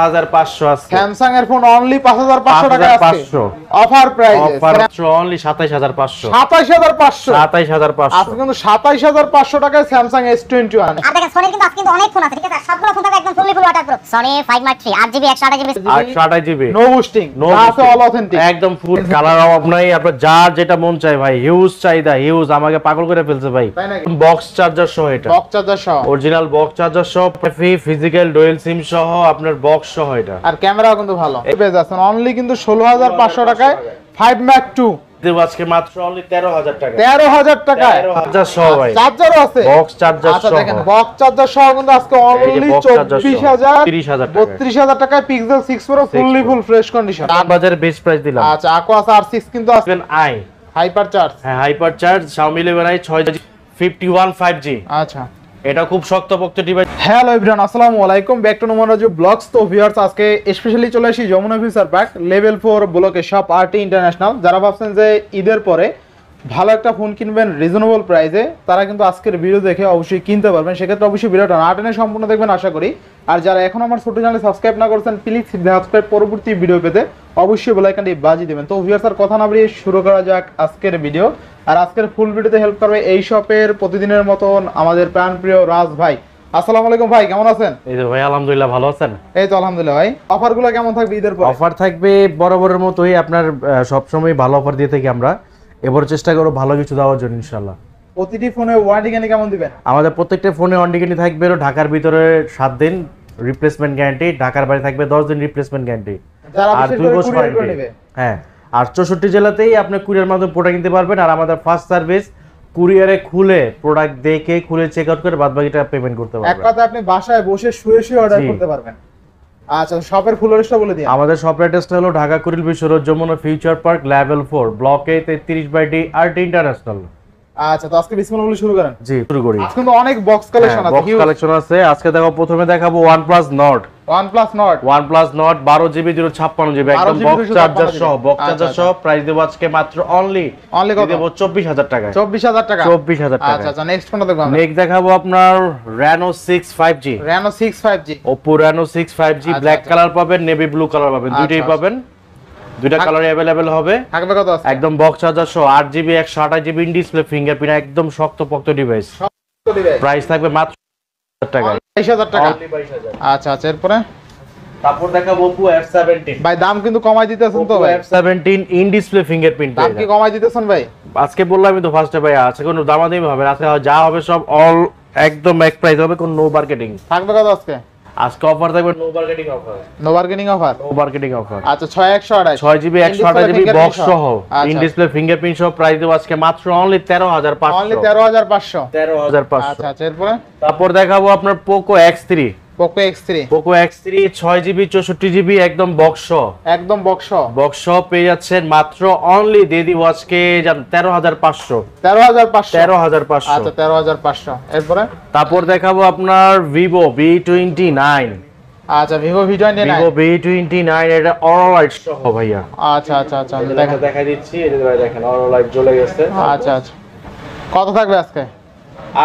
5500 আছে স্যামসাং এর phone only 5500 টাকা আছে অফার প্রাইস অফার অনলি 27500 27500 আজকে কিন্তু 27500 টাকায় স্যামসাং S21 আর দেখেন সনির কিন্তু আজকে কিন্তু অনেক ফোন আছে ঠিক আছে সবগুলো ফোন থাকবে একদম fully full waterproof Sony 5 Mark 3 8GB 128GB no boosting আছে অল অথেন্টিক একদম ফুল কালার অফ নাই আপনার যার যেটা মন চায় ভাই হিউজ চাহিদা হিউজ আমাকে পাগল করে ফেলছে ভাই বক্স চার্জার সহ এটা বক্স চার্জার সহ অরিজিনাল বক্স চার্জার সহ ফিজিক্যাল ডুয়াল সিম সহ আপনার বক্স সহ এটা আর ক্যামেরাও কিন্তু ভালো পেজ আছে অনলি কিন্তু 16500 টাকায় 5 Mark 2 দেব আজকে মাত্র অনলি 13000 টাকা 13000 টাকায় চার্জার সহ ভাই চার্জারও আছে বক্স চার্জার সহ আচ্ছা দেখেন বক্স চার্জার সহ কিন্তু আজকে অনলি 30000 টাকায় pixel 6 Pro fully full fresh condition বাজারে বেস্ট প্রাইস দিলাম আচ্ছা Aquos R6 কিন্তু আছে আই হাইপার চার্জ হ্যাঁ hyper charge Xiaomi 11i 651 5G আচ্ছা এটা খুব শক্তপোক্ত ডিভাইস হ্যালো এভরিওয়ান আসসালামু আলাইকুম back to Noman Raju vlogs তো ভিউয়ার্স আজকে স্পেশালি চলে আসি যমুনা ফিউচার পার্ক লেভেল 4 ব্লকে শপ আরটি ইন্টারন্যাশনাল যারা ভাবছেন যে ঈদের পরে ভালো একটা ফোন কিনবেন রিজনেবল প্রাইসে তারা কিন্তু আজকের ভিডিও দেখে অবশ্যই কিনতে পারবেন সেক্ষেত্রে অবশ্যই ভিডিওটা না টেনে সম্পূর্ণ দেখবেন আশা করি আর যারা এখন আমার ছোট চ্যানেলে সাবস্ক্রাইব না করেছেন প্লিজ সাবস্ক্রাইব পরবর্তী ভিডিও পেতে অবশ্যই বেল আইকনটি বাজিয়ে দিবেন তো ভিউয়ার্স আর কথা না বাড়িয়ে শুরু করা যাক আজকের ভিডিও আর আজকের ফুল ভিডিওতে হেল্প করবে এই শপের প্রতিদিনের মতন আমাদের প্রাণপ্রিয় রাজ ভাই আসসালামু আলাইকুম ভাই কেমন আছেন এই তো ভাই আলহামদুলিল্লাহ ভালো আছেন এই তো আলহামদুলিল্লাহ ভাই অফারগুলো কেমন থাকবে ঈদের পর অফার থাকবে বরাবরের মতোই আপনার সব সময় ভালো অফার দিয়ে থাকি আমরা এবার চেষ্টা করব ভালো কিছু দেওয়ার জন্য ইনশাআল্লাহ প্রতিটি ফোনে ওয়ারেন্টি গ্যারান্টি কেমন দিবেন আমাদের প্রত্যেকটা ফোনে ওয়ারেন্টি গ্যারান্টি থাকবে ঢাকার ভিতরে 7 দিন রিপ্লেসমেন্ট গ্যারান্টি ঢাকার বাইরে থাকবে 10 দিন রিপ্লেসমেন্ট গ্যারান্টি যারা আর 2 বছর কুরিয়ার করে নেবে হ্যাঁ আর 64 জেলাতেই আপনি কুরিয়ার মাধ্যমে প্রোডাক্ট কিনতে পারবেন আর আমাদের ফার্স্ট সার্ভিস কুরিয়ারে খুলে প্রোডাক্ট দেখে খুলে চেক আউট করে বাদবাকিটা পেমেন্ট করতে পারবেন এক কথা আপনি বাসায় বসে শুয়ে শুয়ে অর্ডার করতে পারবেন আচ্ছা শপের ফুল অ্যাড্রেসটা বলে দিন আমাদের শপ অ্যাড্রেসটা হলো Dhaka Kuril Bishwa road Jamuna future park level 4 ব্লকে 33/D আরটি ইন্টারন্যাশনাল আচ্ছা তো আজকে বিসমিল্লাহ বলে শুরু করেন জি শুরু করি আজকে তো অনেক বক্স কালেকশন আছে বক্স কালেকশন আছে আজকে দেখো প্রথমে দেখাবো OnePlus Nord 12GB 256GB একদম বক্স চার্জার সহ বক্স চার্জার সহ প্রাইস দেব আজকে মাত্র অনলি দেব 24000 টাকা 24000 টাকা 24000 টাকা আচ্ছা আচ্ছা নেক্সট কোনটা দেখব আমরা নেক্সট দেখাবো আপনার Reno 6 5G Oppo Reno 6 5G black colour পাবেন নেভি ব্লু কালার পাবেন দুটোই পাবেন দুইটা কালারে अवेलेबल হবে থাকবে কত আছে একদম বক্স চার্জার সহ 8GB 128GB in display fingerprint একদম শক্তপোক্ত ডিভাইস প্রাইস থাকবে মাত্র 22000 টাকা 22000 টাকা অনলি 22000 আচ্ছা আচ্ছা এরপরে তারপর দেখাবো Oppo F17 ভাই দাম কিন্তু কমাই দিতেছেন তো ভাই F17 ইন ডিসপ্লে ফিঙ্গারপ্রিন্ট দাম কি কমাই দিতেছেন ভাই আজকে বললামই তো ফার্স্টে ভাই আছে কোনো দামাদামি হবে না আজকে যা হবে সব অল একদম এক প্রাইস হবে কোনো নো মার্কেটিং থাকবে কত আজকে অফার থাকবে নো মার্কেটিং অফার আচ্ছা 6128 6GB 128GB বক্স সহ ইন ডিসপ্লে ফিঙ্গারপ্রিন্ট সহ প্রাইস দেব আজকে মাত্র অনলি 13500 আচ্ছা আচ্ছা এরপরে তারপর দেখাবো আপনার Poco X3 6GB 64GB একদম বক্স সহ পেয়ে যাচ্ছেন মাত্র অনলি দিয়ে দিব আজকে 13500 আচ্ছা 13500 এরপরে তারপর দেখাবো আপনার Vivo V29 আচ্ছা Vivo V29 এটা অরো লাইট সহ ভাইয়া আচ্ছা আচ্ছা আচ্ছা দেখাই দিচ্ছি এই যে ভাই দেখেন অরো লাইট জ্বলে গেছে আচ্ছা আচ্ছা কত থাকবে আজকে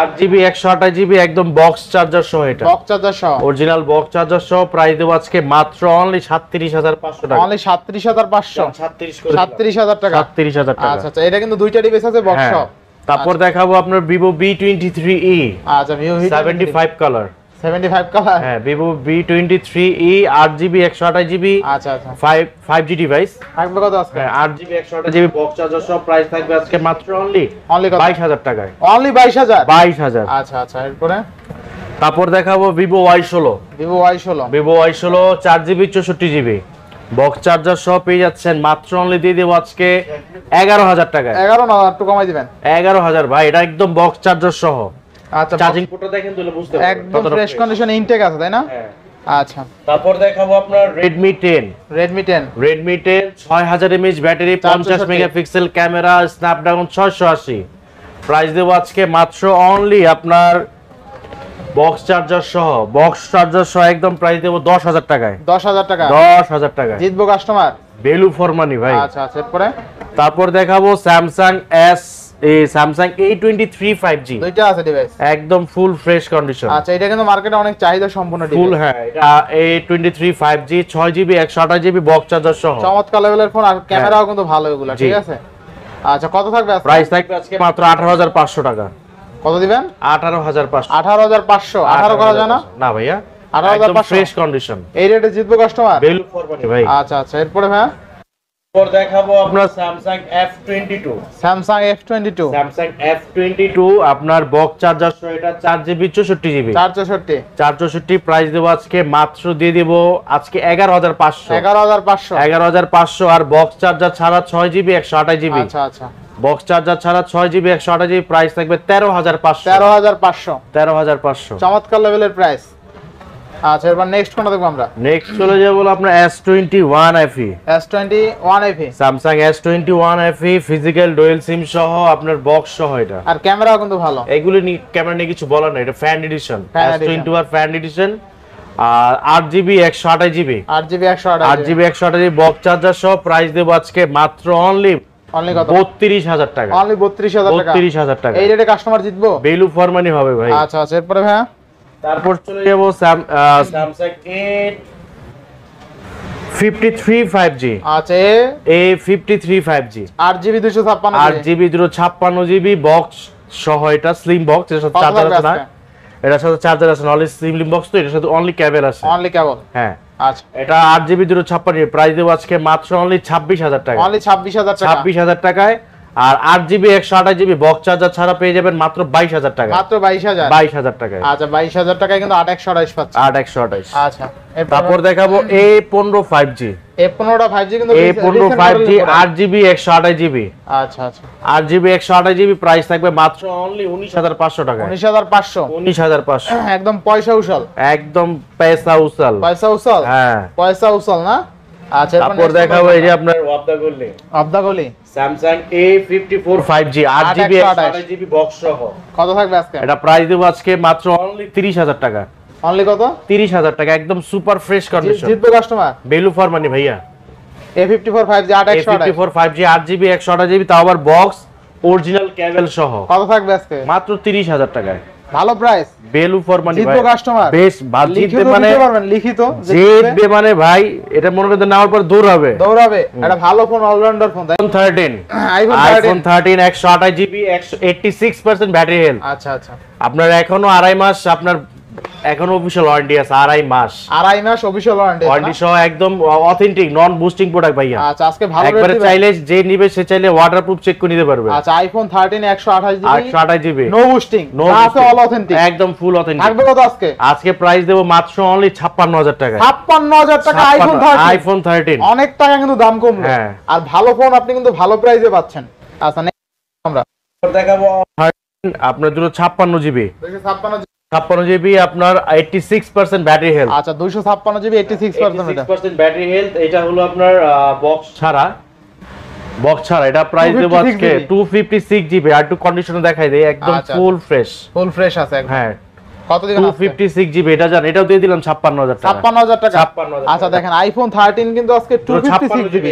8GB 128GB একদম বক্স চার্জার সহ এটা বক্স চার্জার সহ অরিজিনাল বক্স চার্জার সহ প্রাইস দেব আজকে মাত্র অনলি 37500 টাকা অনলি 37500 37000 টাকা 37000 টাকা আচ্ছা আচ্ছা এটা কিন্তু দুইটা ডিভাইস আছে বক্স সহ তারপর দেখাবো আপনার Vivo V23e আচ্ছা Vivo 75 কালার 75 কালার হ্যাঁ Vivo V23e 8GB 128GB আচ্ছা আচ্ছা 5G ডিভাইস থাকবে কত আজকে 8GB 128GB বক্স চার্জার সহ প্রাইস থাকবে আজকে মাত্র অনলি 22000 টাকায় অনলি 22000 আচ্ছা আচ্ছা এরপরে তারপর দেখাবো Vivo Y16 4GB 64GB box charger সহ পেয়ে যাচ্ছেন মাত্র অনলি দিয়ে দেব আজকে 11000 টাকা 11 না একটু কমাই দিবেন 11000 ভাই এটা একদম বক্স চার্জার সহ আচ্ছা চার্জিং পোর্টটা দেখেন তাহলে বুঝতে পারবেন একদম ফ্রেশ কন্ডিশন ইনটেক আছে তাই না হ্যাঁ আচ্ছা তারপর দেখাবো আপনার Redmi 10 6000 mAh battery 50 megapixel camera Snapdragon 680 price দেব আজকে মাত্র অনলি আপনার বক্স চার্জার সহ একদম প্রাইস দেব 10000 টাকায় 10000 টাকা জিতবো কাস্টমার ভ্যালু ফর মানি ভাই আচ্ছা আচ্ছা এরপরে তারপর দেখাবো Samsung এই স্যামসাং A23 5G দুইটা আছে ডিভাইস একদম ফুল ফ্রেশ কন্ডিশন। আচ্ছা এটা কিন্তু মার্কেটে অনেক চাহিদা সম্পন্ন ফুল ডিভাইস। হ্যাঁ, এটা A23 5G 6GB 128GB box charger সহ চমৎকার লেভেলের ফোন, আর ক্যামেরাও কিন্তু ভালো এগুলা, ঠিক আছে। আচ্ছা কত থাকবে আজকে? প্রাইস থাকবে আজকে মাত্র 18500 টাকা। কত দিবেন? 18500। 18500। 18 করা যায় না? না ভাইয়া, 18500 ফ্রেশ কন্ডিশন। এই রেটে জিতবে কাস্টমার? ভ্যালু ফর মানি ভাই। আচ্ছা আচ্ছা, এরপরে ভাই পর দেখাবো আপনার Samsung F22। Samsung F22। Samsung F22 আপনার বক্স চার্জার সহ, এটা 4GB 64GB 464। 464 প্রাইস দেব আজকে মাত্র দিয়ে দেব আজকে 11500। 11500। 11500 আর বক্স চার্জার ছাড়া 6GB 128GB। আচ্ছা আচ্ছা, বক্স চার্জার ছাড়া 6GB 128GB প্রাইস থাকবে 13500। 13500। 13500 চমৎকার লেভেলের প্রাইস। আচ্ছা এবার নেক্সট কোনটা দেখবো আমরা? নেক্সট চলে যাব আপনার S21 FE। S21 FE। Samsung S21 FE physical dual SIM সহ আপনার বক্স সহ এটা। আর ক্যামেরাও কিন্তু ভালো। এগুলো ক্যামেরা নিয়ে কিছু বলার নাই, এটা fan edition. Fan S21 fan edition. আর 8GB 128GB 8GB 128। 8GB 128GB box charger সহ প্রাইস দেব আজকে মাত্র অনলি কত? 32000 টাকা। অনলি 32000 টাকা। 32000 টাকা। এই রেটে কাস্টমার জিতবো? ভ্যালু ফর মানি হবে ভাই। আচ্ছা আচ্ছা, এরপরে ভাই তারপর চলে যাব স্যামসাং A53 5G। আচ্ছা A53 5G 8GB 256। 8GB 256GB box সহ, এটা স্লিম বক্স, এর সাথে চার্জার আছে না, এটার সাথে চার্জার আছে না, অনলি স্লিম বক্স, তো এটার সাথে অনলি কেবল আছে। অনলি কেবল? হ্যাঁ। আচ্ছা এটা 8GB 256 প্রাইস দেব আজকে মাত্র অনলি 26000 টাকা। অনলি 26000 টাকা। 26000 টাকায়। আর 8GB 128GB বক্স চার্জার ছাড়া পেয়ে যাবেন মাত্র 22000 টাকা। মাত্র 22000। 22000 টাকায়। আচ্ছা 22000 টাকায় কিন্তু 8128 পাচ্ছেন। 8128। আচ্ছা তারপর দেখাবো A15 5G। A15টা 5G কিন্তু A15 5G 8GB 128GB। আচ্ছা আচ্ছা, 8GB 128GB প্রাইস থাকবে মাত্র অনলি 19500 টাকা। 19500। 19500 একদম পয়সা উছাল। একদম পয়সা উছাল। পয়সা উছাল? হ্যাঁ পয়সা উছাল না? আচ্ছা তারপর দেখাবো এই যে আপনার আবদা গলি Samsung A54 5G 8GB 128GB box সহ। কত থাকবে আজকে? এটা প্রাইস দেব আজকে মাত্র অনলি 30000 টাকা। অনলি কত? 30000 টাকা, একদম সুপার ফ্রেশ কন্ডিশন। জিতবে কাস্টমার? ভ্যালু ফর মানি ভাইয়া। A54 5G 8128। A54 5G 8GB 128GB তাও আবার বক্স অরিজিনাল কেবল সহ। কত থাকবে আজকে? মাত্র 30000 টাকায়। ভালো প্রাইস। ভ্যালু ফর মানি ভাই। জিতবে কাস্টমার? বেশ ভালো জিতবে মানে লিখিত জিতবে মানে ভাই, এটা মনে করতে নেওয়ার পর দৌড়াবে। এটা ভালো phone, allrounder phone. iPhone 13 iPhone 13 128GB 86% battery health. আচ্ছা আচ্ছা, আপনার এখনো 2.5 মাস, আপনার এখনো অফিশিয়াল ওয়ারেন্টি আছে 2.5 মাস। 2.5 মাস অফিশিয়াল ওয়ারেন্টি সহ একদম অথেন্টিক নন বুস্টিং প্রোডাক্ট ভাইয়া। আচ্ছা আজকে ভালো রেট একবারে দিবেন? চাইলে যে নিবে সে চাইলে ওয়াটারপ্রুফ চেক করে নিতে পারবে। আচ্ছা iPhone 13 128GB 128GB no boosting, no আছে অল অথেন্টিক, একদম ফুল অথেন্টিক। থাকবে কত আজকে? আজকে প্রাইস দেব মাত্র অনলি 56000 টাকা। 56000 টাকা iPhone 13। অনেক টাকা কিন্তু দাম কমলো। হ্যাঁ। আর ভালো ফোন আপনি কিন্তু ভালো প্রাইসে পাচ্ছেন। আচ্ছা নেক্সট আমরা দেখাবো আপনার 256GB 56GB আপনার 86% ব্যাটারি হেলথ। আচ্ছা 256GB 86% এটা 86% ব্যাটারি হেলথ। এটা হলো আপনার বক্স ছাড়া এটা প্রাইস দেব আজকে 256GB। আর একটু কন্ডিশনে দেখাই দেই, একদম ফুল ফ্রেশ। ফুল ফ্রেশ আছে একদম। হ্যাঁ কত দিবেন? 256GB এটা জান, এটাও দিয়ে দিলাম 56000 টাকা। 56000 টাকা। 56000 আচ্ছা দেখেন iPhone 13 কিন্তু আজকে 256GB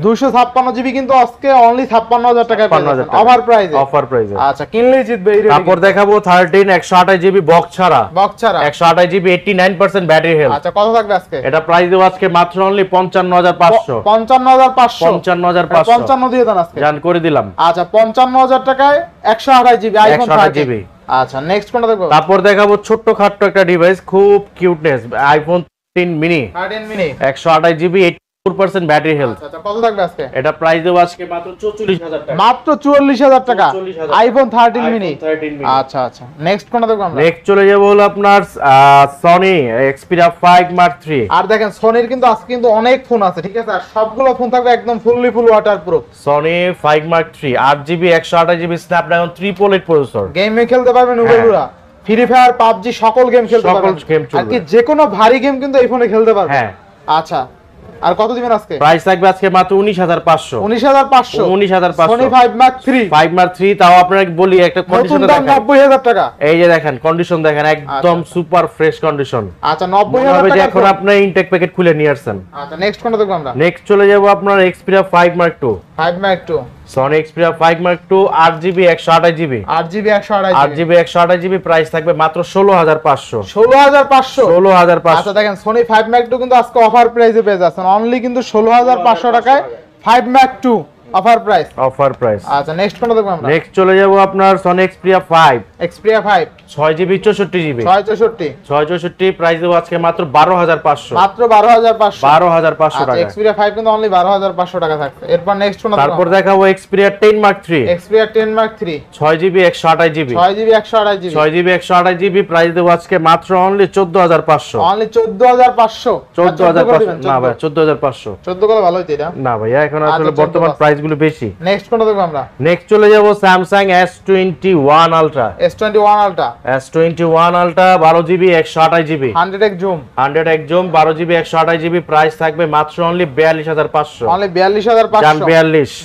256GB কিন্তু আজকে অনলি 56000 টাকায় পাচ্ছেন অফার প্রাইসে। অফার প্রাইসে। আচ্ছা কিনলেই জিতবে এই রেটে। তারপর দেখাবো 13 128GB বক্স ছাড়া 128GB 89% ব্যাটারি হেলথ। আচ্ছা কত থাকবে আজকে? এটা প্রাইস দেব আজকে মাত্র অনলি 55500। 55500 55 দিয়ে দেন আজকে। জান করে দিলাম। আচ্ছা 55000 টাকায় 128GB iPhone 13। আচ্ছা নেক্সট কোনটা দেখবো? তারপর দেখাবো ছোট্ট খাট্ট একটা ডিভাইস, খুব cuteness, iPhone 13 mini 128GB 84% battery health. আচ্ছা কত থাকবে আজকে? এটা প্রাইস দেব আজকে মাত্র 44000 টাকা। মাত্র 44000 টাকা iPhone 13 mini। 13 mini। আচ্ছা আচ্ছা নেক্সট কোনটা দেখবো আমরা? নেক্সট চলে যাব হলো আপনার Sony Xperia 5 Mark III। আর দেখেন সনির কিন্তু আজকে কিন্তু অনেক ফোন আছে, ঠিক আছে? আর সবগুলো ফোন থাকবে একদম ফুল waterproof. Sony 5 Mark III 8GB 128GB Snapdragon 888 processor. গেমে খেলতে পারবেন উবেরুরা, ফ্রি ফায়ার, PUBG সকল গেম খেলতে পারবেন। সকল গেম চলবে। আর কি যে কোনো ভারী গেম কিন্তু এই ফোনে খেলতে পারবেন। হ্যাঁ। আচ্ছা আর কত দিবেন আজকে? প্রাইস থাকবে আজকে মাত্র 19500। 19500 Sony 5 Mark III 5 Mark III তাও আপনাকে বলি একটা কন্ডিশন নতুন দাম দেখেন। 90000 টাকা। এই যে দেখেন কন্ডিশন দেখেন, একদম সুপার ফ্রেশ কন্ডিশন। আচ্ছা 90000 টাকা। এখন আপনি ইনটেক প্যাকেট খুলে নিয়ে আসছেন। আচ্ছা নেক্সট কোনটা দেখব আমরা? নেক্সট চলে যাব আপনার Xperia 5 Mark II। 5 Mark II Sony Xperia 5 mark 2 8GB 128GB 8GB 128GB 8GB 128GB price থাকবে মাত্র 16500 16500 আচ্ছা দেখেন সনি 5 মার্ক 2 কিন্তু আজকে অফার প্রাইসে পেয়ে যাচ্ছেন অনলি কিন্তু 16500 টাকায় 5 মার্ক 2 অফার প্রাইস আচ্ছা নেক্সট কোনটা দেখব আমরা নেক্সট চলে যাব আপনার Sony Xperia 5 6GB 64GB 664 price দেব আজকে মাত্র 12500 12500 টাকা এক্সপিরিয়া 5 কিন্তু অনলি 12500 টাকা থাকছে এরপর নেক্সট কোনটা তারপর দেখাবো Xperia 10 mark 3 6GB 128GB 6GB 128GB price দেব আজকে মাত্র অনলি 14500 অনলি 14500 না ভাই 14500 14 করে ভালো হইতো এটা না ভাইয়া এখন আসলে বর্তমান প্রাইস গুলো বেশি নেক্সট কোনটা দেখব আমরা নেক্সট চলে যাব Samsung S21 Ultra S21 Ultra 12GB 128GB 100x zoom 12GB 128GB price থাকবে মাত্র অনলি 42500 অনলি 42500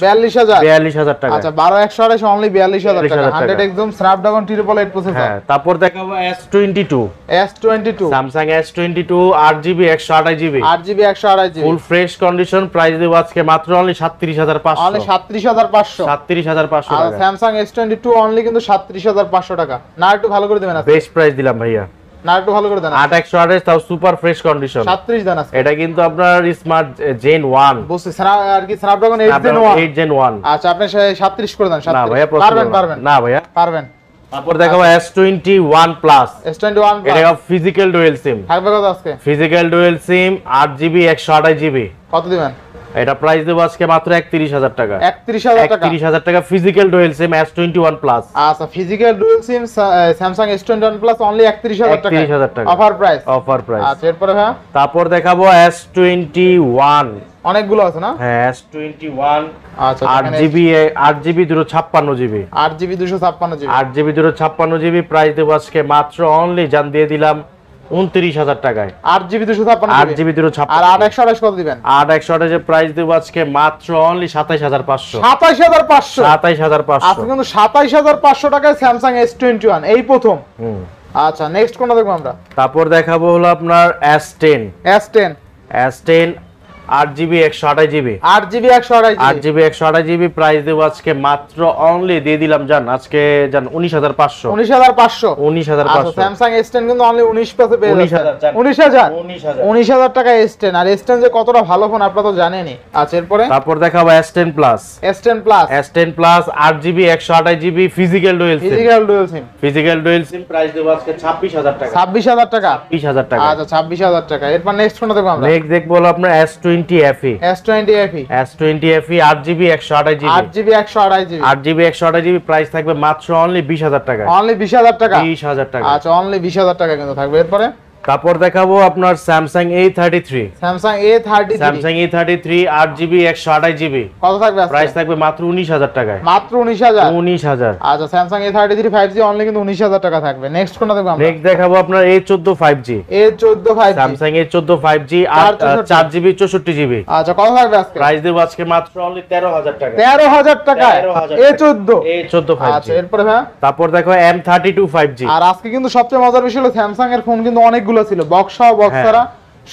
42000 টাকা আচ্ছা 12 অনলি 42000 টাকা 100x জুম স্ন্যাপড্রাগন 888 প্রসেসর হ্যাঁ তারপর দেখাবো S22 Samsung S22 8GB 128GB full fresh condition price দেব আজকে মাত্র অনলি 37500 অনলি 37500 টাকা Samsung S22 অনলি কিন্তু 37500 টাকা না একটু ভালো করে দিবেন বেস্ট প্রাইস দিলাম ভাইয়া না একটু ভালো করে দেন 8128 তাও সুপার ফ্রেশ কন্ডিশন 37 দান আছে এটা কিন্তু আপনার স্মার্ট জেন 1 বুঝছি আর কি স্ন্যাপড্রাগন 8 Gen 1 আচ্ছা আপনি 37 করে দেন 37 না ভাইয়া পারবেন না ভাইয়া পারবেন তারপর দেখাবো S21 Plus S21 Plus এটা ফিজিক্যাল ডুয়াল সিম থাকবে কত আজকে ফিজিক্যাল ডুয়াল সিম 8GB 128GB কত দিবেন এটা প্রাইস দেব আজকে মাত্র 31000 টাকা 31000 টাকা ফিজিক্যাল ডুয়াল সিম S21 Plus আচ্ছা ফিজিক্যাল ডুয়াল সিম Samsung S21 Plus অনলি 31000 টাকা অফার প্রাইস আচ্ছা এরপরে ভাই তারপর দেখাবো S21 অনেকগুলো আছে না হ্যাঁ S21 আচ্ছা 8GB 256GB 8GB 256GB 8GB 256GB price দেব আজকে মাত্র অনলি জান দিয়ে দিলাম 29000 টাকায় 8GB 256 আর 8 কত দিবেন 8 এর প্রাইস দেব আজকে মাত্র অনলি 27500 27500 আজকে কিন্তু 27500 টাকায় Samsung S21 এই প্রথম আচ্ছা নেক্সট কোনটা দেখব আমরা তারপর দেখাবো হলো আপনার S10 8GB 128GB 8GB 128GB price দেব আজকে মাত্র অনলি দিয়ে দিলাম জান আজকে জান 19500 আচ্ছা Samsung S10 কিন্তু অনলি 19 পেতে পেয়ে যাচ্ছে 19000 টাকা S10 আর S10 যে কতটা ভালো ফোন আপনারা তো জানেনই আচ্ছা এরপরে তারপর দেখাবো S10 Plus 8GB 128GB physical dual SIM price দেব আজকে 26000 টাকা 26000 টাকা আচ্ছা 26000 টাকা এরপর নেক্সট কোনটা দেখব আমরা নেক্সট দেখবো হলো আপনার S20 FE 8GB 128GB price থাকবে মাত্র অনলি 20000 টাকা অনলি 20000 টাকা আচ্ছা অনলি 20000 টাকা কিন্তু থাকবে এরপরে তারপর দেখাবো আপনার Samsung A33 8GB 128GB কত থাকবে আজকে প্রাইস থাকবে মাত্র 19000 টাকায় মাত্র 19000 আচ্ছা Samsung A33 5G অনলি কিন্তু 19000 টাকা থাকবে নেক্সট কোনটা দেখব আমরা নেক্সট দেখাবো আপনার A14 5G Samsung A14 5G 4GB 64GB আচ্ছা কত থাকবে আজকে প্রাইস দেব আজকে মাত্র অনলি 13000 টাকা A14 5G আচ্ছা এরপরে ভাই তারপর দেখো M32 5G আর আজকে কিন্তু সবচেয়ে মজার বিষয় হলো Samsung এর ফোন কিন্তু অনেকগুলো ছিল বক্স সহ বক্স ছাড়া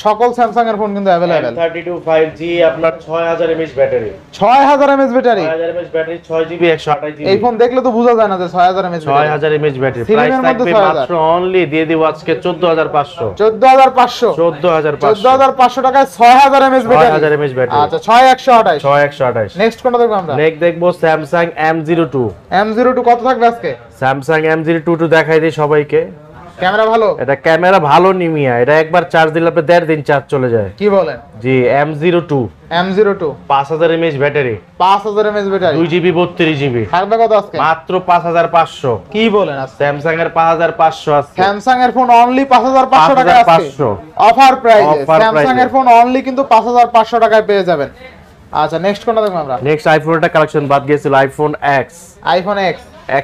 সকল Samsung এর ফোন কিন্তু अवेलेबल M32 5G আপনার 6000 mAh battery 6000 mAh battery 6GB 128GB এই ফোন দেখলে তো বোঝা যায় না যে 6000 mAh ব্যাটারি প্রাইস থাকবে মাত্র অনলি দিয়ে দেব আজকে 14500 টাকায় 6000 mAh ব্যাটারি আচ্ছা 6128 নেক্সট কোনটা দেখব আমরা নেক্সট দেখব Samsung M02 কত থাকবে আজকে Samsung M02 দেখাই দেই সবাইকে ক্যামেরা ভালো এটা ক্যামেরা ভালো নিমিয়া এটা একবার চার্জ দিলে আপনি 1.5 দিন চার্জ চলে যায় কি বলেন জি M02 5000 mAh battery 5000 mAh battery 2GB 32GB থাকবে কত আজকে মাত্র 5500 কি বলেন আজকে Samsung এর 5500 আছে Samsung এর ফোন অনলি 5500 টাকা আছে অফার প্রাইসে Samsung এর ফোন অনলি কিন্তু 5500 টাকায় পেয়ে যাবেন আচ্ছা নেক্সট কোনটা দেখব আমরা নেক্সট আইফোনটা কালেকশন বাদ গিয়েছিল iPhone X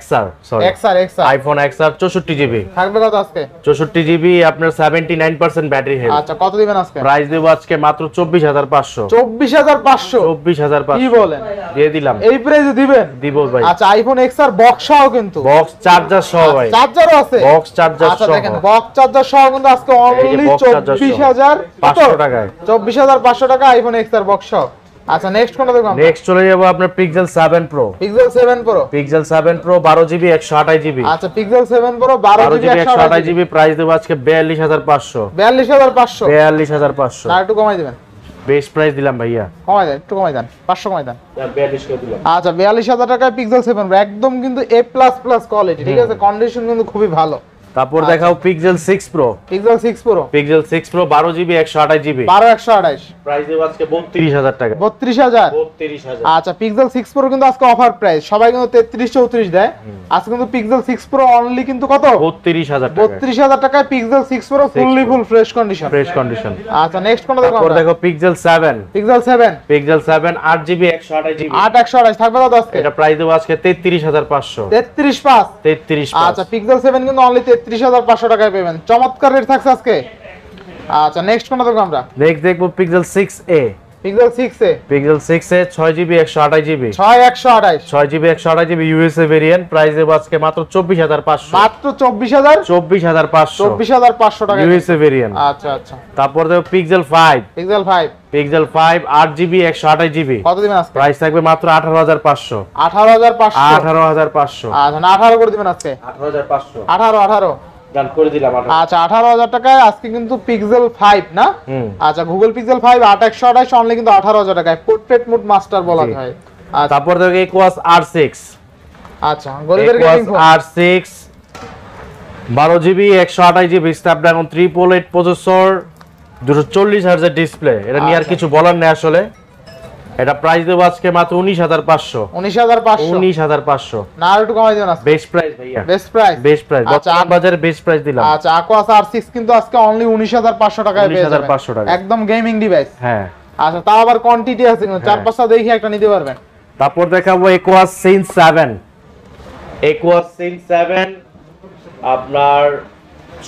XR sorry XR iPhone XR 64GB থাকবে কত আজকে 64GB আপনার 79% ব্যাটারি হেলথ আচ্ছা কত দিবেন আজকে প্রাইস দেব আজকে মাত্র 24500 কি বলেন দিয়ে দিলাম এই প্রাইসে দিবেন দিব ভাই আচ্ছা আইফোন XR বক্স সহ কিন্তু বক্স চার্জার সহ ভাই চার্জারও আছে বক্স চার্জার সহ আচ্ছা দেখেন বক্স চার্জার সহ কিন্তু আজকে অনলি 24500 টাকায় 24500 টাকা আইফোন XR বক্স সহ আচ্ছা নেক্সট কোনটা দেখব আমরা? নেক্সট চলে যাব আপনার pixel 7 pro. Pixel 7 pro. Pixel 7 pro 12GB 128GB। আচ্ছা pixel 7 pro 12GB 128GB price দেব আজকে 42500। 42500। 42500 না একটু কমাই দিবেন। বেস্ট প্রাইস দিলাম ভাইয়া। কমাই দেন, একটু কমাই দেন, 500 কমাই দেন। 42 করে দিলাম। আচ্ছা 42000 টাকায় পিক্সেল 7 প্রো একদম কিন্তু A++ কোয়ালিটি, ঠিক আছে, কন্ডিশন কিন্তু খুবই ভালো। তারপর দেখাও Pixel 6 pro. Pixel 6 pro. Pixel 6 pro 12GB 128GB। 12128 price দেব আজকে 32000 টাকা। 32000। 32000। আচ্ছা পিক্সেল 6 প্রো কিন্তু আজকে অফার প্রাইস, সবাই কিন্তু 33 34 দেয়, আজকে কিন্তু পিক্সেল 6 প্রো অনলি কিন্তু কত? 32000 টাকা। 32000 টাকায় পিক্সেল 6 প্রো ফুল ফ্রেশ কন্ডিশন। Fresh condition. আচ্ছা নেক্সট কোনটা দেখব তারপর আমরা? দেখো pixel 7। Pixel 7। Pixel 7 8GB 128GB। 8128 থাকবে কত আজকে? এটা প্রাইস দেব আজকে 33500। 33500। 33500। আচ্ছা পিক্সেল 7 কিন্তু অনলি 33500 টাকায় পাবেন, চমৎকার রেট থাকছে আজকে। আচ্ছা নেক্সট কোনটা দেখব আমরা? নেক্সট দেখবো Pixel 6a। Pixel 6 A. Pixel 6a 6GB 128GB। 6128। 6GB 128GB USA variant. Price দেব আজকে মাত্র 24500। মাত্র 24000। 24500। 24500 টাকা ইউএসএ ভেরিয়েন্ট। আচ্ছা আচ্ছা। তারপর দেখো pixel 5। Pixel 5। Pixel 5 8GB 128GB। কত দিবেন আজকে? প্রাইস থাকবে মাত্র 18500। 18500। 18500। আচ্ছা না 18 করে দিবেন আজকে। 18500 18 ডান করে দিলাম। আচ্ছা 18000 টাকায় আজকে কিন্তু পিক্সেল 5 না? আচ্ছা গুগল পিক্সেল 5 8128 অনলি কিন্তু 18000 টাকায় পোর্ট্রেট মোড মাস্টার বলা হয়। আচ্ছা তারপর দেখো Equus R6। আচ্ছা গরিবের gaming phone. R6 12GB 128GB Snapdragon 388 processor 240Hz display. এটা নিয়ে আর কিছু বলার নেই আসলে। এটা প্রাইস দেব আজকে মাত্র 19500। 19500। 19500 না আর একটু কমাই দিবেন আজকে। বেস্ট প্রাইস ভাইয়া। Best price. বেস্ট প্রাইস বর্তমান বাজারে বেস্ট প্রাইস দিলাম। আচ্ছা Aquas R6 কিন্তু আজকে অনলি 19500 টাকায় পেয়ে যাবেন। 19500 টাকা। একদম গেমিং ডিভাইস। হ্যাঁ। আচ্ছা তাও আবার কোয়ান্টিটি আছে কিন্তু 4-5টা দেখি একটা নিতে পারবেন। তারপর দেখাবো Equus Sync 7। Equus Sync 7 আপনার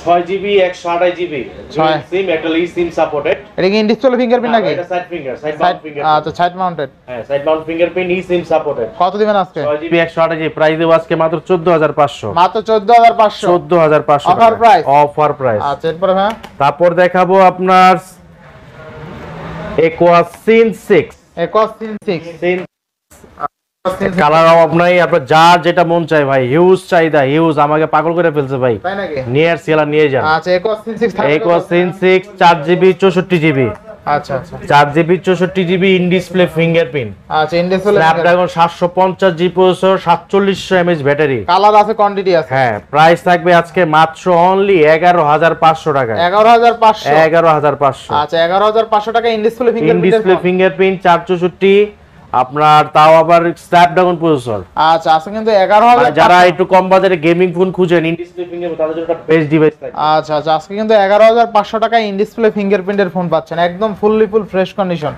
6GB 128GB ছয়। সিম একটা সিম সাপোর্টেড। এটা কি ইন ডিসপ্লে ফিঙ্গারপ্রিন্ট নাকি? এটা side finger side Mount finger. আচ্ছা সাইড মাউন্টেড। হ্যাঁ side Mount fingerprint SIM supported. কত দিবেন আজকে? 6GB 128GB প্রাইস দেব আজকে মাত্র 14500। মাত্র 14500। 14500 অফার প্রাইস। Offer price. আচ্ছা এরপরে ভাই তারপর দেখাবো আপনার Equus Sync 6। Aquas Sync 6। Colour of নাই, আপনার যার যেটা মন চায় ভাই, হিউজ চাহিদা, হিউজ, আমাকে পাগল করে ফেলছে ভাই। তাই নাকি? নিয়ে আর সেলা নিয়ে যান। আচ্ছা Aquas Sync 6 থাকবে। Equus Sync 6 4GB 64GB। আচ্ছা আচ্ছা 4GB 64GB in display fingerprint. আচ্ছা in display Snapdragon 750G processor 4700 mAh battery. Colour আছে, কোয়ান্টিটি আছে। হ্যাঁ প্রাইস থাকবে আজকে মাত্র অনলি 11500 টাকা। 11500। 11500। আচ্ছা 11500 টাকা in display in fingerprint. Display fingerprint 464 আপনার, তাও আবার স্ন্যাপড্রাগন প্রসেসর। আচ্ছা আছে কিন্তু 11000। যারা একটু কম বাজারে গেমিং ফোন খুঁজেন ইন ডিসপ্লে ফিঙ্গারপ্রিন্ট, তাদের জন্য একটা বেস্ট ডিভাইস থাকে। আচ্ছা আচ্ছা আজকে কিন্তু 11500 টাকা ইন ডিসপ্লে ফিঙ্গারপ্রিন্টের ফোন পাচ্ছেন, একদম ফুল ফ্রেশ কন্ডিশন,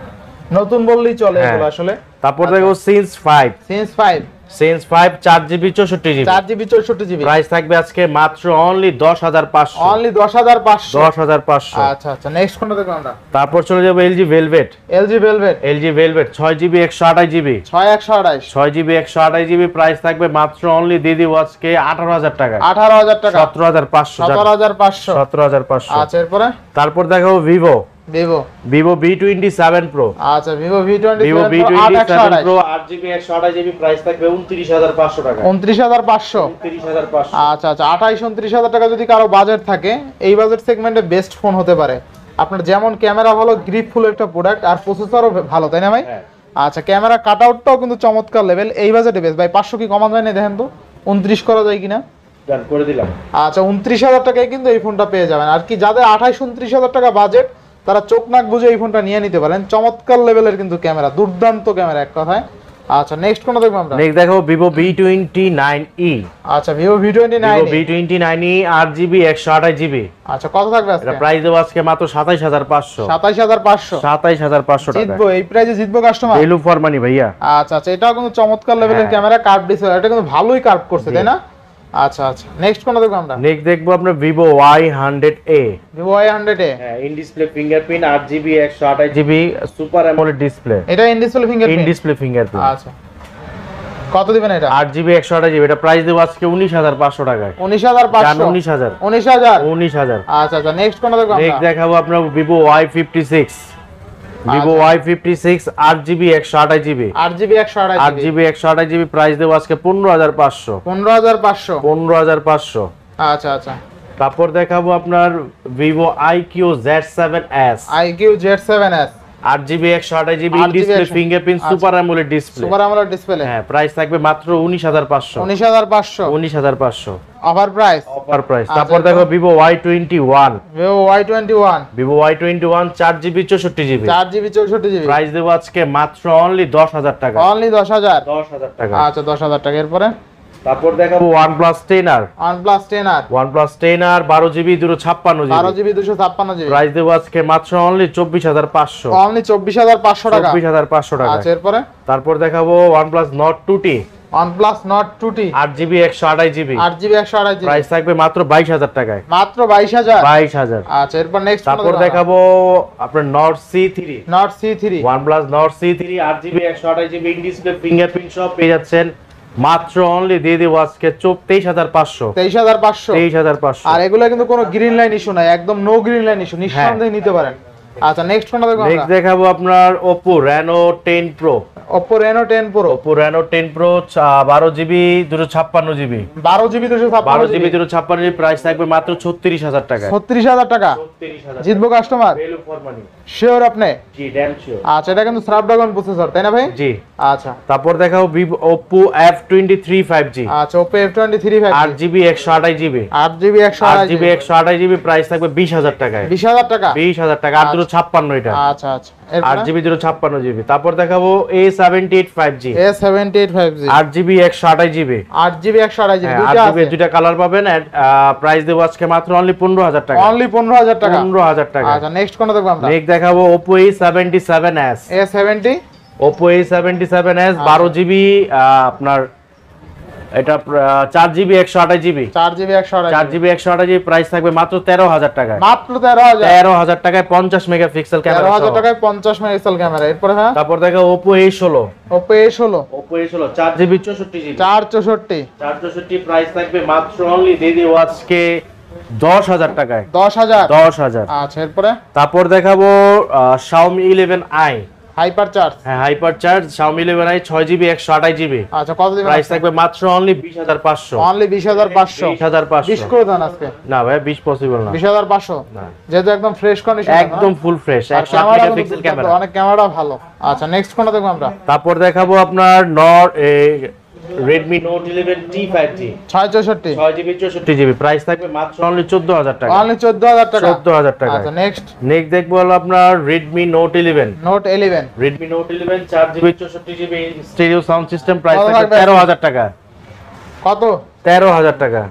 নতুন বললেই চলে এগুলো আসলে। তারপর দেখো Sync 5। Sync 5। Sync 5 4GB 64GB। 4GB 64GB। Price থাকবে আজকে মাত্র অনলি 10500। অনলি 10500। 10500। আচ্ছা আচ্ছা নেক্সট কোনটা দেখব আমরা? তারপর চলে যাব LG Velvet। LG Velvet। LG Velvet 6GB 128GB। 6128। 6GB 128GB price থাকবে মাত্র অনলি দিদি আজকে 18000 টাকা। 18000 টাকা। 17500। 17500। 17500। আচ্ছা এরপরে তারপর দেখো Vivo। Vivo V27 Pro। আচ্ছা Vivo V27 Vivo Pro V27 Pro 8GB 128GB price থাকবে 29500 টাকা। 29500। 29500। আচ্ছা আচ্ছা 28-29000 টাকা যদি কারো বাজেট থাকে, এই বাজেট সেগমেন্টে বেস্ট ফোন হতে পারে। আপনার যেমন ক্যামেরা ভালো, গ্রিপ ফুল একটা প্রোডাক্ট, আর প্রসেসরও ভালো, তাই না ভাই? আচ্ছা ক্যামেরা কাটআউটটাও কিন্তু চমৎকার লেভেল, এই বাজেটে বেস্ট ভাই। 500 কি কমানো যায় না দেখেন তো, 29 করা যায় কিনা? ডান করে দিলাম। আচ্ছা 29000 টাকায় কিন্তু এই ফোনটা পেয়ে যাবেন। আর কি যাদের 28-29,000 টাকা বাজেট, তারা চোখ নাক বুঝে এই ফোনটা নিয়ে নিতে পারেন। চমৎকার লেভেলের কিন্তু ক্যামেরা, দুর্দান্ত ক্যামেরা এক কথায়। আচ্ছা নেক্সট কোনটা দেখব আমরা? নেক্সট দেখো Vivo V29e। আচ্ছা Vivo V29e। Vivo V29e 8GB 128GB। আচ্ছা কত থাকবে আজকে? এটা প্রাইস দেব আজকে মাত্র 27500। 27500। 27500 টাকা। জিতবো, এই প্রাইসে জিতবো কাস্টমার। ভ্যালু ফর মানি ভাইয়া। আচ্ছা আচ্ছা এটাও কিন্তু চমৎকার লেভেলের ক্যামেরা, কার্ভ ডিসপ্লে, এটা কিন্তু ভালোই কার্ভ করছে, তাই না? আচ্ছা আচ্ছা নেক্সট কোনটা দেখব আমরা? নেক্সট দেখবো আপনার Vivo Y100a। Vivo Y100a। হ্যাঁ in display fingerprint 8GB 128GB super AMOLED display. এটা in display in fingerprint. Display fingerprint. আচ্ছা কত দিবেন এটা? 8GB 128GB এটা প্রাইস দেব আজকে 19500 টাকায়। 19500। 19000। 19000। 19000। আচ্ছা আচ্ছা নেক্সট কোনটা দেখব আমরা? নেক্সট দেখাবো আপনার Vivo Y56। Vivo Y56 8GB 128GB 8GB 128GB 8GB 128GB price দেব আজকে 15500 15500 15500। আচ্ছা আচ্ছা। তারপর দেখাবো আপনার Vivo IQ Z7s IQ Z7s 8GB 128GB display fingerprint super AMOLED display super AMOLED display. হ্যাঁ, প্রাইস থাকবে মাত্র 19500 19500 19500 অফার প্রাইস। Offer price. তারপর দেখো Vivo Y21 Vivo Y21 Vivo Y21 4GB 64GB 4GB 64GB price দেব আজকে মাত্র only 10000 টাকা only 10000 10000 টাকা। আচ্ছা 10000 টাকা। এরপরে তারপর দেখাবো OnePlus 10R OnePlus 10R OnePlus 10R 12GB 256GB 12GB 256GB price দেব আজকে মাত্র অনলি 24500 অনলি 24500 টাকা 24500 টাকা। আচ্ছা এরপরে তারপর দেখাবো OnePlus Nord 2T OnePlus Nord 2T 8GB 128GB 8GB 128GB price থাকবে মাত্র 22000 টাকায় মাত্র 22000 22000। আচ্ছা এরপর নেক্সট তারপর দেখাবো আপনার Nord C3 Nord C3 OnePlus Nord C3 8GB 128GB in display fingerprint সব পেয়ে যাচ্ছেন মাত্র অনলি দিয়ে দেব আজকে 23500 23500। আর এগুলো কিন্তু কোনো গ্রিন লাইন ইস্যু নাই, একদম নো গ্রিন লাইন ইস্যু, নিঃসন্দেহে নিতে পারেন। আচ্ছা নেক্সট কোনটা দেখব আমরা? নেক্সট দেখাবো আপনার Oppo Reno 10 Pro Oppo Reno 10 Pro Oppo Reno 10 Pro 12GB 256GB 12GB 256GB price থাকবে মাত্র 36000 টাকা 36000 টাকা। 36000 জিতবো customer value for money sure আপনি? জি ড্যাম শিওর। আচ্ছা এটা কিন্তু স্ন্যাপড্রাগন প্রসেসর তাই না ভাই? জি। আচ্ছা তারপর দেখাবো Oppo F23 5G আচ্ছা Oppo F23 5G 8GB 128GB 8GB 8GB 128GB price থাকবে 20000 টাকায় 20000 টাকা 20000 টাকা 856 এটা আচ্ছা আচ্ছা। এরপর 8GB 256GB। তারপর দেখাবো A78 5G A78 5G 8GB 128GB 8GB 128GB দুটো 8GB আছে দুইটা কালার পাবেন। প্রাইস দেব আজকে মাত্র অনলি 15000 টাকা অনলি 15000 টাকা 15000 টাকা। আচ্ছা নেক্সট কোনটা দেখব আমরা? নেক্সট দেখাবো Oppo A77s A70 Oppo A77s 12GB আপনার এটা 4GB 128GB 4GB 128GB 4GB 128GB price থাকবে মাত্র 13000 টাকায় মাত্র 13000 13000 টাকায় 50 মেগাপিক্সেল ক্যামেরা 13000 টাকায় 50 মেগাপিক্সেল ক্যামেরা। এরপর হ্যাঁ তারপর দেখো Oppo A16 Oppo A16 Oppo A16 4GB 64GB 464 464 price থাকবে মাত্র অনলি দিয়ে দেব আজকে 10000 টাকায় 10000 10000। আচ্ছা এরপরে তারপর দেখাবো Xiaomi 11i হাইপার চার্জ হ্যাঁ hyper charge Xiaomi 11i 6GB 128GB আচ্ছা কত দিবেন? প্রাইস থাকবে মাত্র অনলি 20500 অনলি 20500 20500 20 করে দেন আজকে। না ভাই 20 পসিবল না 20500 না। যেহেতু একদম ফ্রেশ কন্ডিশন একদম ফুল ফ্রেশ 108 মেগাপিক্সেল ক্যামেরা অনেক ক্যামেরা ভালো। আচ্ছা নেক্সট কোনটা দেখব আমরা? তারপর দেখাবো আপনার Redmi Note 11T 5G 664 6GB 64GB price থাকবে মাত্র অনলি 14000 টাকা অনলি 14000 টাকা 14000 টাকা। আচ্ছা নেক্সট নেক্সট দেখবো হলো আপনার Redmi Note 11 note 11 Redmi Note 11 4GB 64GB stereo sound system price কত থাকবে থাকবে? 13000 টাকা কত? 13000 টাকা।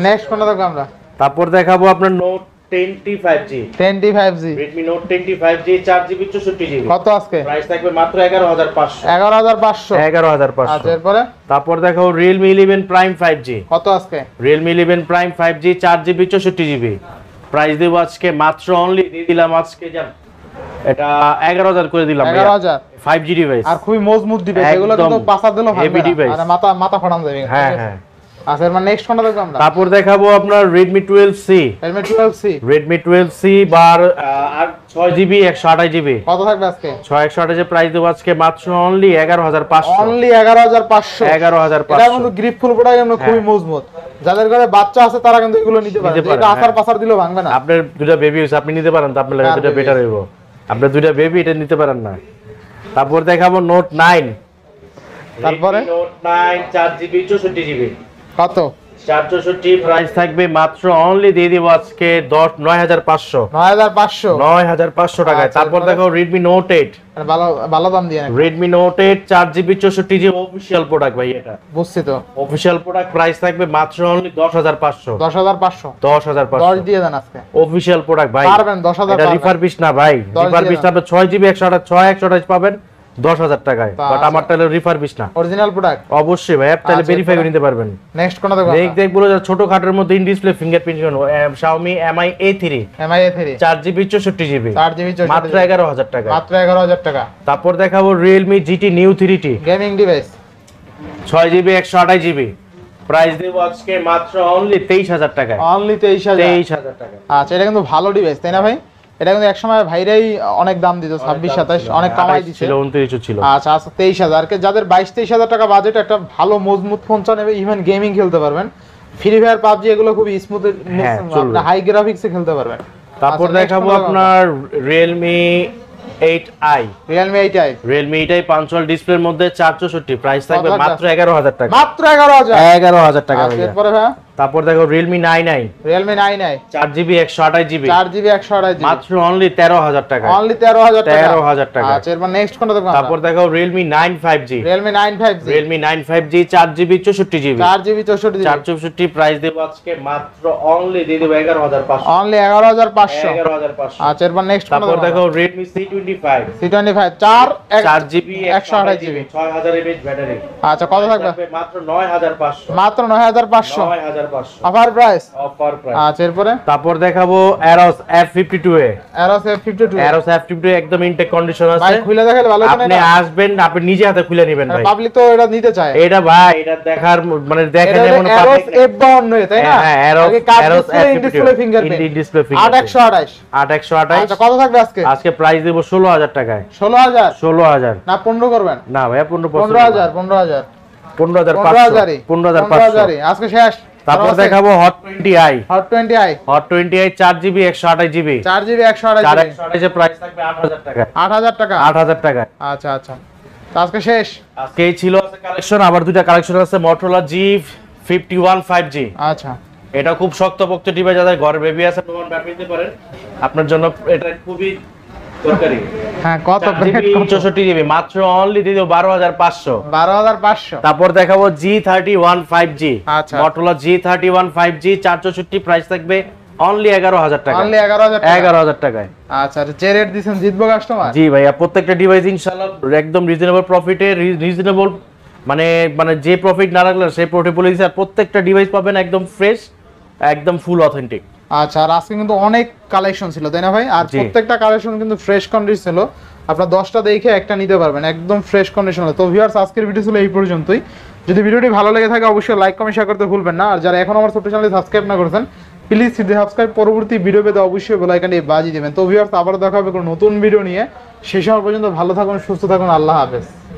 নেক্সট কোনটা দেখব আমরা? তারপর দেখাবো আপনার Note 10T 5G 10T 5G Redmi Note 10T 5G 4GB 64GB কত আজকে? প্রাইস থাকবে মাত্র 11500 11500 11500। আচ্ছা এরপরে তারপর দেখাবো Realme 11 Prime 5G কত আজকে? Realme 11 Prime 5G 4GB 64GB price দেব আজকে মাত্র অনলি দিয়ে দিলাম আজকে জান এটা 11000 করে দিলাম 11000 5G ডিভাইস আর খুবই মজবুত ডিভাইস, এগুলো একদম কিন্তু পাসা দিলেও heavy ভাঙবে না device। আর মাথা ফাটানো যাবে। হ্যাঁ হ্যাঁ। আচ্ছা এর নেক্সট কোনটা দেখব আমরা? তারপর দেখাবো আপনার Redmi 12C Redmi 12C Redmi 12C বার আর 6GB 128GB কত থাকবে আজকে? 6128 এর প্রাইস দেব আজকে মাত্র অনলি 11500 অনলি 11500 11500 এটা কিন্তু গ্রিপ ফুল প্রোডাক্ট কিন্তু খুবই মজবুত, যাদের ঘরে বাচ্চা আছে তারা কিন্তু এগুলো নিতে পারে, নিতে পারে, এটা আসার হ্যাঁ। পাসার দিলেও ভাঙবে না। আপনার দুটো বেবি হইছে আপনি নিতে পারেন তো আপনার লাগে কার দুটো baby বেটার হইব। আপনার দুটো বেবি এটা নিতে পারেন না। তারপর দেখাবো Note 9 তারপরে Redmi Note 9 4GB 64GB কত? 464 প্রাইস থাকবে মাত্র অনলি দিয়ে দিব আজকে 9500 9500 টাকায়। আচ্ছা, তারপর এরপরে? দেখো Redmi Note 8 ভালো ভালো দাম দিয়ে নাকি? Redmi Note 8 4GB 64GB official product ভাই এটা বুঝছি তো। অফিশিয়াল প্রোডাক্ট প্রাইস থাকবে মাত্র অনলি 10500 10500 10500 10 দিয়ে দেন আজকে। অফিশিয়াল প্রোডাক্ট ভাই পারবেন 10000 এটা পারবেন। রিফারবিশ না ভাই, 10 রিফারবিশ দিয়ে আপনি 6GB 128 পাবেন 10000 টাকায়, তা বাট আচ্ছা। আমার টাইলে রিফারবিশ না। অরিজিনাল প্রোডাক্ট অবশ্যই ভাই অ্যাপ টাইলে আচ্ছা, ভেরিফাই করে এরপরে? নিতে পারবেন। নেক্সট কোনটা দেখব? নেক্সট দেখবো ছোট খাটের মধ্যে in display fingerprint Xiaomi Mi A3 MI A3 4GB 64GB 4GB 64GB মাত্র 11000 টাকা। মাত্র 11000 টাকা। তারপর দেখাবো Realme GT Neo 3T gaming device 6GB 128GB price দেব আজকে মাত্র অনলি 23000 টাকায়। অনলি 23000 23000 টাকা। আচ্ছা এটা কিন্তু ভালো ডিভাইস তাই না ভাই? এটা কিন্তু একসময় ভাইরাই অনেক দাম দিত, 26-27 অনেক কামাই দিচ্ছে। ছিল 29 ছিল। আচ্ছা আচ্ছা 23,000 কে যাদের 22-23,000 টাকা বাজেট একটা ভালো মজবুত ফোন চান এবং ইভেন গেমিং খেলতে পারবেন, ফ্রি ফায়ার পাবজি এগুলো খুব স্মুথ, আপনি হাই গ্রাফিক্সে খেলতে পারবেন। তারপর দেখাবো আপনার Realme 8i। Realme 8i, Realme 8i punctual ডিসপ্লের মধ্যে 464, প্রাইস থাকবে মাত্র 11,000 টাকা। মাত্র 11,000। 11,000 টাকা আচ্ছা, ভাইয়া। এরপরে ভাই তারপর দেখো Realme 9i, Realme 9i 4GB 128GB, 4GB 128GB, মাত্র অনলি 13,000 টাকা। অনলি 13,000 টাকা। 13,000 টাকা। আচ্ছা এরপর নেক্সট কোনটা দেখব? তারপর দেখো Realme 9 5G, Realme 9 5G, Realme 9 5G 4GB 64GB, 4GB 64GB, 464, price দেব আজকে মাত্র অনলি দিয়ে দেব 11,500। অনলি 11,500। 11,500। আচ্ছা এরপর নেক্সট কোনটা তারপর দেখব? দেখো Redmi C25, C25 4GB 128GB, 6000 mAh battery. আচ্ছা কত থাকবে? মাত্র 9,500। মাত্র 9,500 9,500 অফার প্রাইস। Offer price. আচ্ছা এরপরে তারপর দেখাবো Aros F52a, Aros F52, Aros F52 একদম ইনটেক কন্ডিশন ভাই আছে। খুলে দেখালে ভালো হতো না? আপনি আসবেন, আপনি নিজে হাতে খুলে নেবেন ভাই। পাবলিক তো এটা নিতে চায়। এটা ভাই, এটা দেখার মানে দেখেন এটা এমন Aros F52 তাই না? হ্যাঁ, Aros ডিসপ্লে ফিঙ্গারপ্রিন্ট, ডিসপ্লে 8128। 8128। আচ্ছা কত থাকবে আজকে? আজকে প্রাইস দেব 16,000 টাকায়। 16,000 16,000 না 15 করবেন? না ভাইয়া, 15,000 15,000 15,500 15,500। আজকে শেষ। তারপর দেখাবো Hot 20i, Hot 20i, Hot 20i 4GB 128GB, 4GB 128GB, 428 এর প্রাইস থাকবে 8,000 টাকা। 8,000 টাকা। 8,000 টাকা। আচ্ছা আচ্ছা তো আজকে শেষ। আজকে এই ছিল কালেকশন, আবার দুইটা কালেকশন আছে Motorola G51 5G। আচ্ছা এটা খুব শক্তপোক্ত ডিভাইস, যাদের ঘরে বেবি আছে প্রমাণ ব্যাট নিতে পারেন, আপনার জন্য এটা খুবই দরকারি। হ্যাঁ কত 64GB মাত্র অনলি দিয়ে দেব 12,500। 12,500। তারপর দেখাবো G31 5G, আচ্ছা। Motorola G31 5G 464, প্রাইস থাকবে অনলি 11,000 টাকা। অনলি 11,000 টাকা। 11,000 টাকায়। আচ্ছা যে রেট দিবেন জিতবো কাস্টমার। জি ভাইয়া, প্রত্যেকটা ডিভাইস ইনশাআল্লাহ একদম রিজনেবল প্রফিটে, রিজনেবল মানে যে প্রফিট না রাখলে সেই প্রফিট বলে দিচ্ছে। আর প্রত্যেকটা ডিভাইস পাবেন একদম ফ্রেশ, একদম ফুল অথেন্টিক। আচ্ছা আর আজকে কিন্তু অনেক কালেকশন ছিল তাই না ভাই? আর জি। প্রত্যেকটা কালেকশন কিন্তু ফ্রেশ কন্ডিশন ছিল, আপনারা 10টা দেখে একটা নিতে পারবেন একদম ফ্রেশ কন্ডিশন। তো ভিউয়ার্স আজকের ভিডিও ছিল এই পর্যন্তই। যদি ভিডিওটি ভালো লেগে থাকে অবশ্যই লাইক কমেন্ট শেয়ার করতে ভুলবেন না। আর যারা এখন আমার ছোট্ট চ্যানেলে সাবস্ক্রাইব না করেছেন প্লিজ সাবস্ক্রাইব, পরবর্তী ভিডিও পেতে অবশ্যই বেল আইকনটি বাজিয়ে দিবেন। তো ভিউয়ার্স আবার দেখা হবে কোনো নতুন ভিডিও নিয়ে, সেই সময় পর্যন্ত ভালো থাকুন, সুস্থ থাকুন, আল্লাহ হাফেজ।